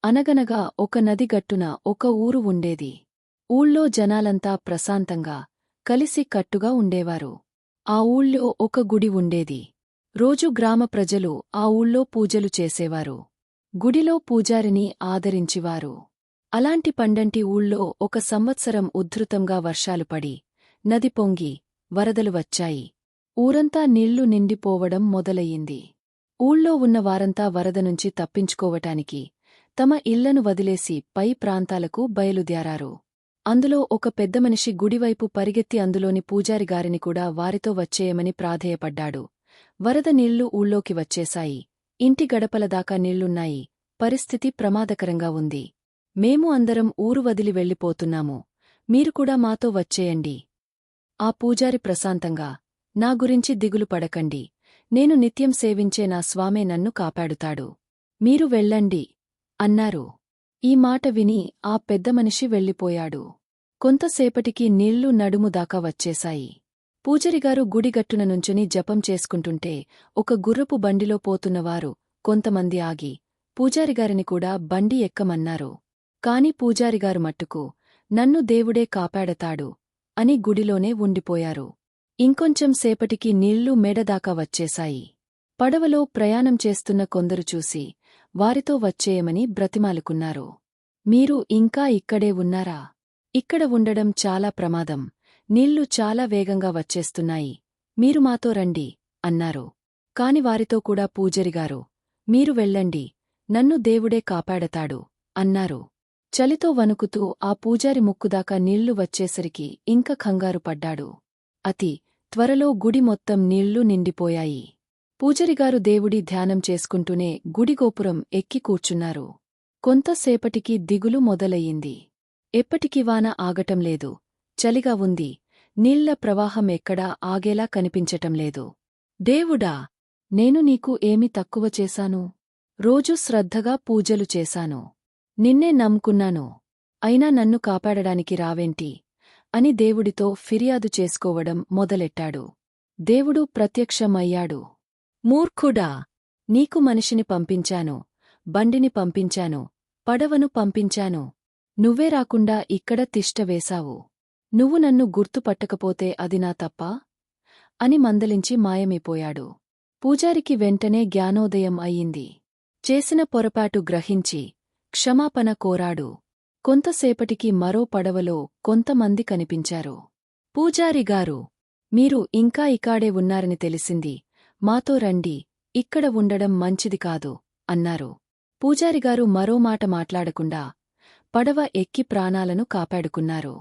అనగనగా ఒక నది గట్టున ఒక ఊరు ఉండేది. ఊళ్ళో జనాలంతా ప్రశాంతంగా, కలిసి కట్టుగా ఉండేవారు. ఆ ఊళ్ళో ఒక గుడి ఉండేది. రోజూ గ్రామ ప్రజలు ఆ ఊళ్ళో పూజలు చేసేవారు. గుడిలో పూజారిని ఆదరించివారు. అలాంటి పండంటి ఊళ్ళో ఒక సంవత్సరం ఉద్ధృతంగా వర్షాలు పడి, నది పొంగి, వరదలు వచ్చాయి. ఊరంతా నీళ్లు నిండిపోవడం మొదలయ్యింది. ఊళ్ళో ఉన్న వారంతా వరద నుంచి తప్పించుకోవటానికి తమ ఇళ్లను వదిలేసి పై ప్రాంతాలకు బయలుదేరారు. అందులో ఒక పెద్దమనిషి గుడివైపు పరిగెత్తి అందులోని పూజారిగారిని కూడా వారితో వచ్చేయమని ప్రాధేయపడ్డాడు. వరద నీళ్లు ఊళ్ళోకి వచ్చేశాయి. ఇంటి గడపలదాకా నీళ్లున్నాయి. పరిస్థితి ప్రమాదకరంగా ఉంది. మేము అందరం ఊరు వదిలి వెళ్ళిపోతున్నాము. మీరు కూడా మాతో వచ్చేయండి. ఆ పూజారి ప్రశాంతంగా, నా గురించి దిగులు పడకండి. నేను నిత్యం సేవించే నా స్వామే నన్ను కాపాడుతాడు. మీరు వెళ్ళండి అన్నారు. ఈ మాట విని ఆ పెద్దమనిషి వెళ్ళిపోయాడు. కొంతసేపటికి నీళ్లు నడుము దాకా వచ్చేశాయి. పూజరిగారు గుడిగట్టున నుంచుని జపం చేసుకుంటుంటే ఒక గుర్రపు బండిలో పోతున్నవారు కొంతమంది ఆగి పూజారిగారిని కూడా బండి ఎక్కమన్నారు. కాని పూజారిగారు మట్టుకు నన్ను దేవుడే కాపాడతాడు అని గుడిలోనే ఉండిపోయారు. ఇంకొంచెం సేపటికి నీళ్లు మెడదాకా వచ్చేశాయి. పడవలో ప్రయాణం చేస్తున్న కొందరు చూసి వారితో వచ్చేయమని బ్రతిమాలుకున్నారు. మీరు ఇంకా ఇక్కడే ఉన్నారా? ఇక్కడ ఉండడం చాలా ప్రమాదం. నీళ్లు చాలా వేగంగా వచ్చేస్తున్నాయి. మీరు మాతో రండి అన్నారు. కాని వారితో కూడా పూజరిగారు, మీరు వెళ్ళండి, నన్ను దేవుడే కాపాడతాడు అన్నారు. చలితో వణుకుతూ ఆ పూజారి ముక్కుదాకా నీళ్లు వచ్చేసరికి ఇంక కంగారు పడ్డాడు. అతి త్వరలో గుడి మొత్తం నీళ్లు నిండిపోయాయి. పూజరిగారు దేవుడి ధ్యానం చేసుకుంటూనే గుడిగోపురం ఎక్కి కూర్చున్నారు. కొంతసేపటికి దిగులు మొదలయ్యింది. ఎప్పటికీ వాన ఆగటంలేదు. చలిగా ఉంది. నీళ్ల ప్రవాహం ఎక్కడా ఆగేలా కనిపించటంలేదు. దేవుడా! నేను నీకు ఏమి తక్కువ చేశాను? రోజూ శ్రద్ధగా పూజలు చేశాను. నిన్నే నమ్ముకున్నాను. అయినా నన్ను కాపాడడానికి రావేంటి? అని దేవుడితో ఫిర్యాదు చేసుకోవడం మొదలెట్టాడు. దేవుడు ప్రత్యక్షమయ్యాడు. మూర్ఖుడా! నీకు మనిషిని పంపించాను, బండిని పంపించాను, పడవను పంపించాను. నువ్వే రాకుండా ఇక్కడ తిష్ట వేశావు. నువ్వు నన్ను గుర్తుపట్టకపోతే అది నా తప్పా? అని మందలించి మాయమైపోయాడు. పూజారికి వెంటనే జ్ఞానోదయం అయింది. చేసిన పొరపాటు గ్రహించి క్షమాపణ కోరాడు. కొంతసేపటికి మరో పడవలో కొంతమంది కనిపించారు. పూజారిగారు, మీరు ఇంకా ఇకాడే ఉన్నారని తెలిసింది. మాతో రండి, ఇక్కడ ఉండడం మంచిది కాదు అన్నారు. పూజారిగారు మరో మాట మాట్లాడకుండా పడవ ఎక్కి ప్రాణాలను కాపాడుకున్నారు.